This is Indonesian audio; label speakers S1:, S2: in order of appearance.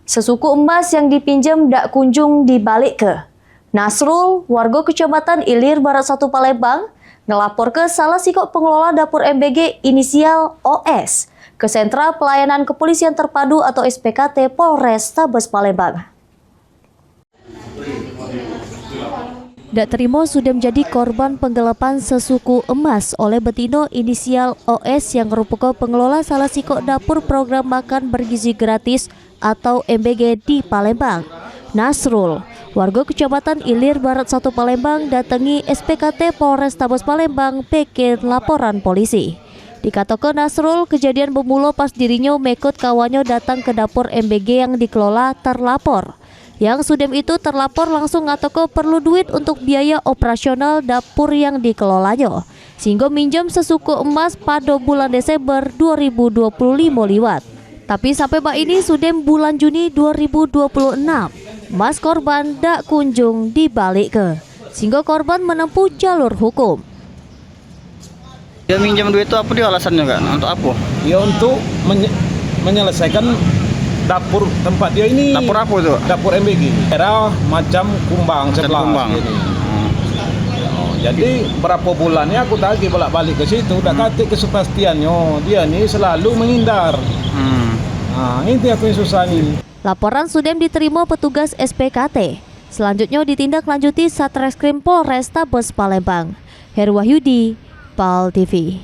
S1: Sesuku emas yang dipinjam dak kunjung dibalik ke. Nasrul, warga Kecamatan Ilir Barat 1 Palembang, ngelapor ke salah siko pengelola dapur MBG inisial OS ke Sentra Pelayanan Kepolisian Terpadu atau SPKT Polrestabes Palembang. Dak terima sudah menjadi korban penggelapan sesuku emas oleh betino inisial OS yang merupakan pengelola salah siko dapur program makan bergizi gratis atau MBG di Palembang. Nasrul, warga Kecamatan Ilir Barat 1 Palembang, datangi SPKT Polrestabes Palembang bikin laporan polisi. Dikatakan Nasrul, kejadian bermula pas dirinya mekut kawannya datang ke dapur MBG yang dikelola terlapor. Yang sudem itu terlapor langsung ngatoko perlu duit untuk biaya operasional dapur yang dikelolanya, sehingga minjem sesuku emas pada bulan Desember 2025 liwat. Tapi sampai bak ini sudem bulan Juni 2026, emas korban dak kunjung dibalik ke, sehingga korban menempuh jalur hukum.
S2: Dia minjem duit itu apa dia alasannya kan? Untuk apa?
S3: Ya untuk menyelesaikan dapur tempat dia ini.
S2: Dapur apa itu?
S3: Dapur MBG. Era macam kumbang sebelah sini. Jadi berapa bulannya aku tagih bolak-balik ke situ. Dak kata kepastiannya dia ni selalu menghindar. Ini aku yang susah nih.
S1: Laporan sudem diterima petugas SPKT. Selanjutnya ditindaklanjuti Satreskrim Polrestabes Palembang. Heru Wahyudi, PAL TV.